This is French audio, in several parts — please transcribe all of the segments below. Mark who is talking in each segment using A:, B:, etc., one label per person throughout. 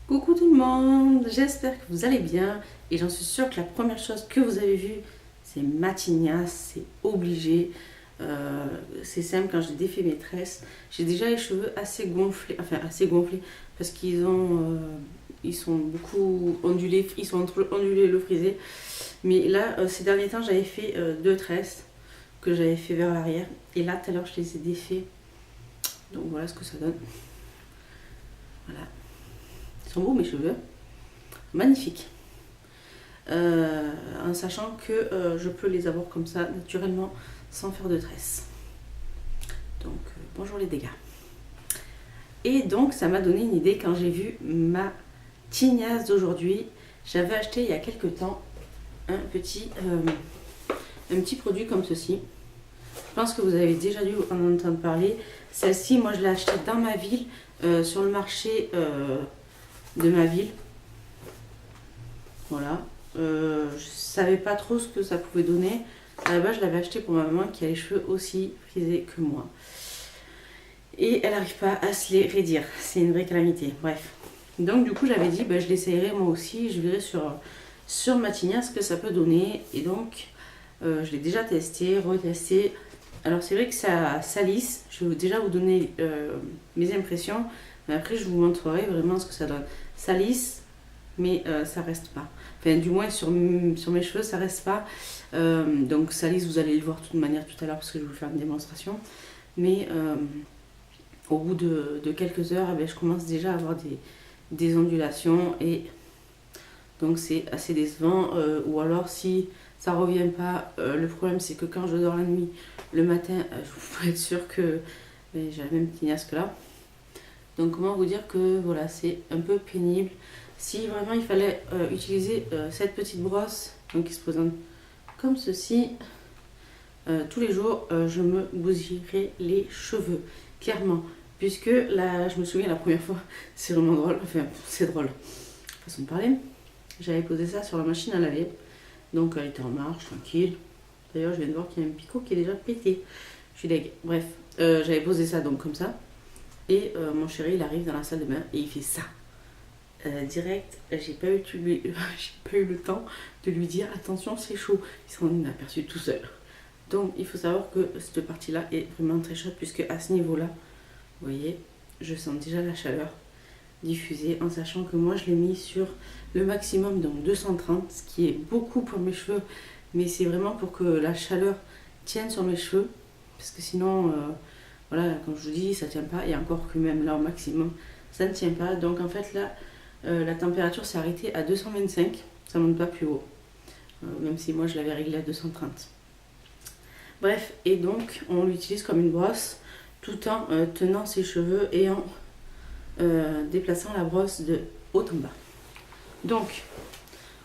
A: Coucou tout le monde, j'espère que vous allez bien et j'en suis sûre que la première chose que vous avez vue c'est ma tignasse, c'est obligé. C'est simple, quand j'ai défait mes tresses, j'ai déjà les cheveux assez gonflés, enfin assez gonflés parce ils sont beaucoup ondulés, ils sont entre ondulés et le frisé. Mais là, ces derniers temps, j'avais fait deux tresses que j'avais fait vers l'arrière et là tout à l'heure je les ai défaits. Donc voilà ce que ça donne. Voilà. Ils sont beaux mes cheveux, magnifiques. En sachant que je peux les avoir comme ça naturellement sans faire de tresse. Donc bonjour les dégâts. Et donc ça m'a donné une idée quand j'ai vu ma tignasse d'aujourd'hui. J'avais acheté il y a quelques temps un petit produit comme ceci. Je pense que vous avez déjà dû en entendre parler. Celle-ci, moi je l'ai achetée dans ma ville, sur le marché de ma ville. Voilà. Je savais pas trop ce que ça pouvait donner. À la base, je l'avais acheté pour ma maman qui a les cheveux aussi frisés que moi. Et elle n'arrive pas à se les raidir. C'est une vraie calamité. Bref. Donc du coup, j'avais dit, je l'essayerai moi aussi. Je verrai sur ma tignasse ce que ça peut donner. Et donc, je l'ai déjà testé, retesté. Alors c'est vrai que ça lisse. Je vais déjà vous donner mes impressions. Mais après, je vous montrerai vraiment ce que ça donne. Ça lisse, mais ça reste pas. Enfin, du moins sur mes cheveux, ça reste pas. Donc ça lisse, vous allez le voir de toute manière tout à l'heure parce que je vais vous faire une démonstration. Mais au bout de quelques heures, je commence déjà à avoir des ondulations et donc c'est assez décevant. Ou alors si ça revient pas, le problème c'est que quand je dors la nuit, le matin, je peux être sûre que j'ai la même tignasse que là. Donc comment vous dire que voilà, c'est un peu pénible. Si vraiment il fallait utiliser cette petite brosse, donc qui se présente comme ceci, tous les jours, je me bousillerais les cheveux, clairement. Puisque là, je me souviens la première fois, c'est vraiment drôle, enfin c'est drôle, façon de parler. J'avais posé ça sur la machine à laver, donc elle était en marche, tranquille. D'ailleurs, je viens de voir qu'il y a un picot qui est déjà pété. Je suis deg. Bref, j'avais posé ça donc comme ça. Et mon chéri, il arrive dans la salle de bain et il fait ça. Direct, j'ai pas eu le temps de lui dire attention, c'est chaud. Il s'en est aperçu tout seul. Donc il faut savoir que cette partie-là est vraiment très chaude puisque à ce niveau-là, vous voyez, je sens déjà la chaleur diffusée en sachant que moi je l'ai mis sur le maximum, donc 230, ce qui est beaucoup pour mes cheveux, mais c'est vraiment pour que la chaleur tienne sur mes cheveux parce que sinon, voilà, comme je vous dis, ça tient pas et encore que même là au maximum, ça ne tient pas. Donc en fait là, la température s'est arrêtée à 225, ça ne monte pas plus haut, même si moi je l'avais réglé à 230. Bref, et donc on l'utilise comme une brosse tout en tenant ses cheveux et en déplaçant la brosse de haut en bas. Donc,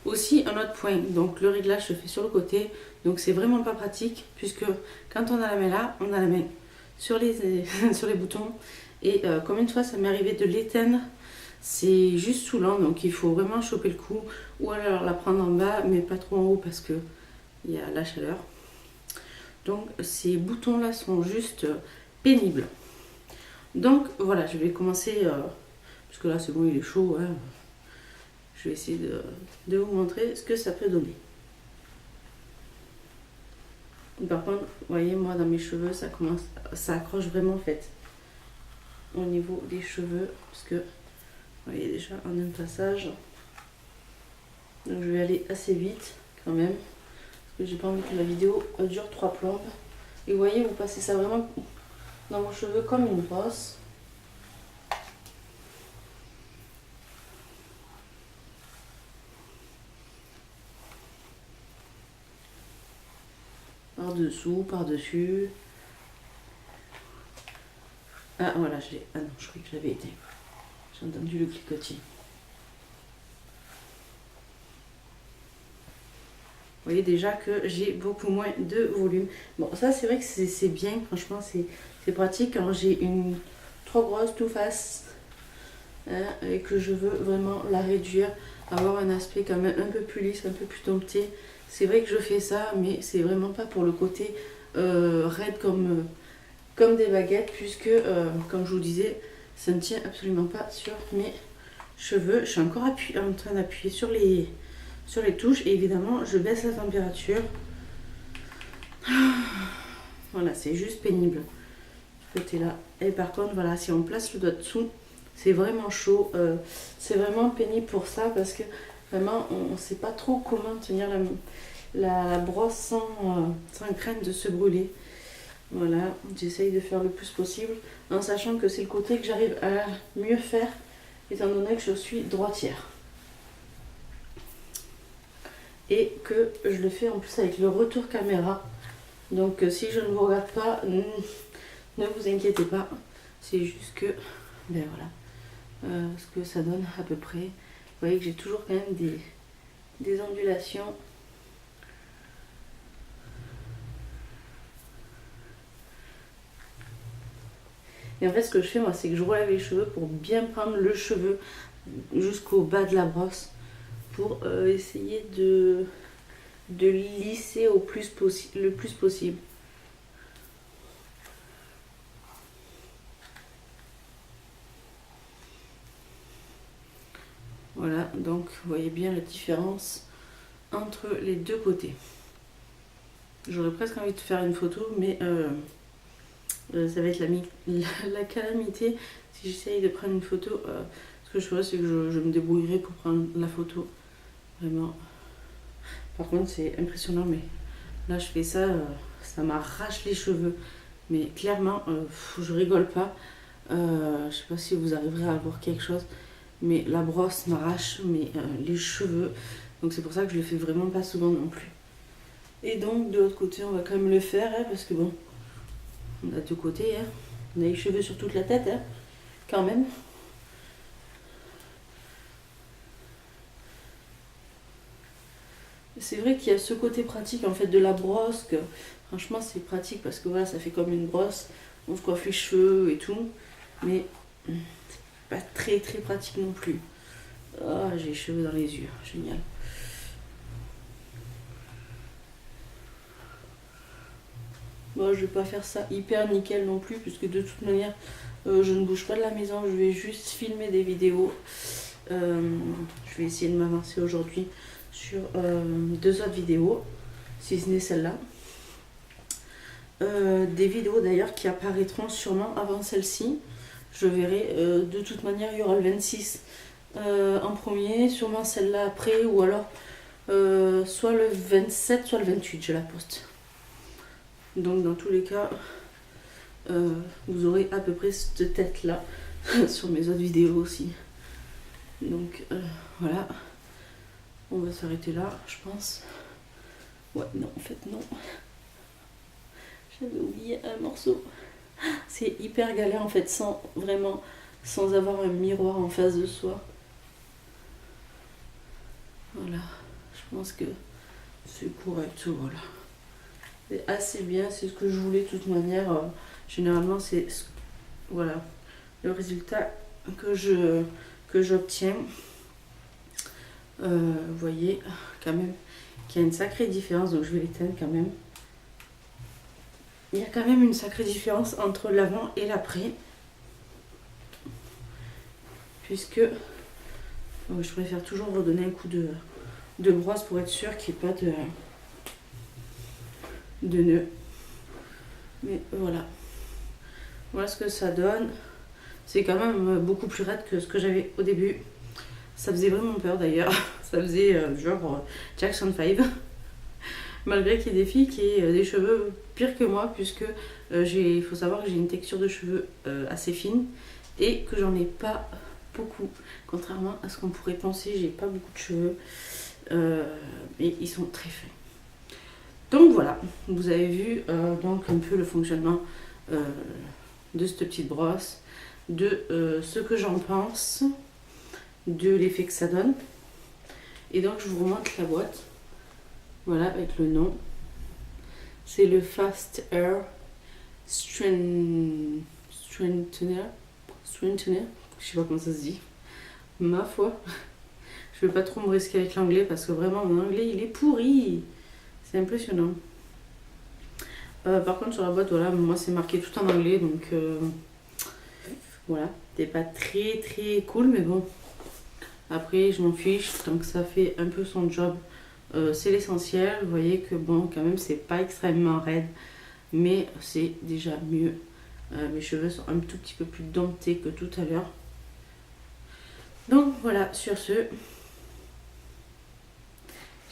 A: aussi un autre point, donc le réglage se fait sur le côté, donc c'est vraiment pas pratique puisque quand on a la main là, on a la main sur les, sur les boutons et combien de fois ça m'est arrivé de l'éteindre, c'est juste saoulant, donc il faut vraiment choper le coup ou alors la prendre en bas mais pas trop en haut parce que il y a la chaleur. Donc ces boutons là sont juste pénibles. Donc voilà, je vais commencer, parce que là c'est bon, il est chaud, hein. Je vais essayer de vous montrer ce que ça peut donner. Par contre, vous voyez, moi dans mes cheveux, ça accroche vraiment en fait au niveau des cheveux, parce que vous voyez déjà en un passage. Donc je vais aller assez vite quand même, parce que j'ai pas envie que la vidéo dure 3 plombes. Et vous voyez, vous passez ça vraiment dans vos cheveux comme une brosse. Par-dessous, par-dessus. Ah voilà, je l'ai. Ah non, je croyais que je l'avais été. J'ai entendu le cliquetis. Vous voyez déjà que j'ai beaucoup moins de volume. Bon, ça c'est vrai que c'est bien, franchement c'est pratique quand j'ai une trop grosse toufface, hein, et que je veux vraiment la réduire, avoir un aspect quand même un peu plus lisse, un peu plus dompté. C'est vrai que je fais ça, mais c'est vraiment pas pour le côté raide comme des baguettes, puisque comme je vous disais, ça ne tient absolument pas sur mes cheveux. Je suis encore en train d'appuyer sur les touches et évidemment je baisse la température. Voilà, c'est juste pénible. Ce côté-là. Et par contre, voilà, si on place le doigt dessous, c'est vraiment chaud. C'est vraiment pénible pour ça parce que vraiment, on ne sait pas trop comment tenir la brosse sans crainte de se brûler. Voilà, j'essaye de faire le plus possible en sachant que c'est le côté que j'arrive à mieux faire étant donné que je suis droitière. Et que je le fais en plus avec le retour caméra. Donc si je ne vous regarde pas, ne vous inquiétez pas. C'est juste que, ben voilà, ce que ça donne à peu près. Vous voyez que j'ai toujours quand même des ondulations. Et en fait ce que je fais moi c'est que je relève les cheveux pour bien prendre le cheveu jusqu'au bas de la brosse. Pour essayer de lisser le plus possible. Voilà, donc vous voyez bien la différence entre les deux côtés. J'aurais presque envie de faire une photo, mais ça va être la calamité si j'essaye de prendre une photo. Ce que je ferais, c'est que je me débrouillerai pour prendre la photo. Vraiment. Par contre, c'est impressionnant, mais là, je fais ça, ça m'arrache les cheveux. Mais clairement, je rigole pas. Je sais pas si vous arriverez à voir quelque chose, mais la brosse m'arrache les cheveux. Donc c'est pour ça que je le fais vraiment pas souvent non plus. Et donc, de l'autre côté, on va quand même le faire, hein, parce que bon, on a deux côtés, hein. On a les cheveux sur toute la tête, hein, quand même. C'est vrai qu'il y a ce côté pratique en fait de la brosse que franchement c'est pratique parce que voilà ça fait comme une brosse, on se coiffe les cheveux et tout, mais c'est pas très très pratique non plus. Ah, j'ai les cheveux dans les yeux, génial. Bon, je vais pas faire ça hyper nickel non plus puisque de toute manière je ne bouge pas de la maison, je vais juste filmer des vidéos. Je vais essayer de m'avancer aujourd'hui sur deux autres vidéos, si ce n'est celle-là. Des vidéos d'ailleurs qui apparaîtront sûrement avant celle-ci. Je verrai, de toute manière il y aura le 26 en premier, sûrement celle-là après, ou alors soit le 27, soit le 28 je la poste. Donc dans tous les cas, vous aurez à peu près cette tête-là sur mes autres vidéos aussi. Donc voilà. On va s'arrêter là, je pense. Ouais, non, en fait, non. J'avais oublié un morceau. C'est hyper galère, en fait, sans avoir un miroir en face de soi. Voilà. Je pense que c'est correct, voilà. C'est assez bien, c'est ce que je voulais de toute manière. Généralement, c'est voilà, le résultat que j'obtiens. Vous voyez quand même qu'il y a une sacrée différence, donc je vais l'éteindre quand même. Il y a quand même une sacrée différence entre l'avant et l'après, puisque je préfère toujours redonner un coup de brosse pour être sûr qu'il n'y ait pas de nœud. Mais voilà, voilà ce que ça donne. C'est quand même beaucoup plus raide que ce que j'avais au début. Ça faisait vraiment peur d'ailleurs. Ça faisait genre Jackson 5. Malgré qu'il y ait des filles qui aient des cheveux pires que moi, puisque il faut savoir que j'ai une texture de cheveux assez fine et que j'en ai pas beaucoup. Contrairement à ce qu'on pourrait penser, j'ai pas beaucoup de cheveux. Mais ils sont très fins. Donc voilà, vous avez vu donc un peu le fonctionnement de cette petite brosse, de ce que j'en pense, de l'effet que ça donne. Et donc je vous remonte la boîte, voilà, avec le nom. C'est le Fast Hair Strengthener, je sais pas comment ça se dit, ma foi. Je vais pas trop me risquer avec l'anglais parce que vraiment mon anglais il est pourri, c'est impressionnant. Par contre sur la boîte, voilà, moi c'est marqué tout en anglais, donc voilà, c'est pas très très cool, mais bon, Après, je m'en fiche, tant que ça fait un peu son job, c'est l'essentiel. Vous voyez que bon, quand même, c'est pas extrêmement raide, mais c'est déjà mieux. Mes cheveux sont un tout petit peu plus domptés que tout à l'heure. Donc voilà, sur ce,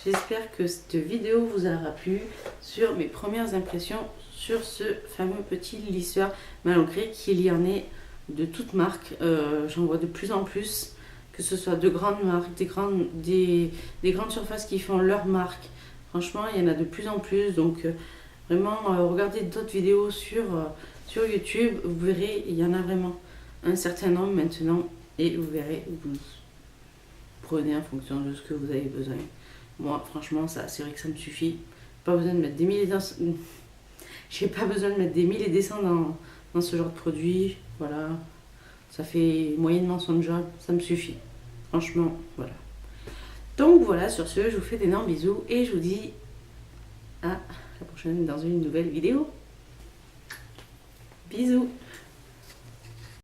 A: j'espère que cette vidéo vous aura plu sur mes premières impressions sur ce fameux petit lisseur, malgré qu'il y en ait de toutes marques. J'en vois de plus en plus, que ce soit de grandes marques, des grandes surfaces qui font leur marque. Franchement, il y en a de plus en plus. Donc vraiment, regardez d'autres vidéos sur YouTube. Vous verrez, il y en a vraiment un certain nombre maintenant. Et vous verrez, vous prenez en fonction de ce que vous avez besoin. Moi, franchement, ça, c'est vrai que ça me suffit. Pas besoin de mettre des milliers j'ai pas besoin de mettre des mille et des cents dans ce genre de produit. Voilà. Ça fait moyennement son job. Ça me suffit. Franchement, voilà. Donc voilà, sur ce, je vous fais d'énormes bisous et je vous dis à la prochaine dans une nouvelle vidéo. Bisous.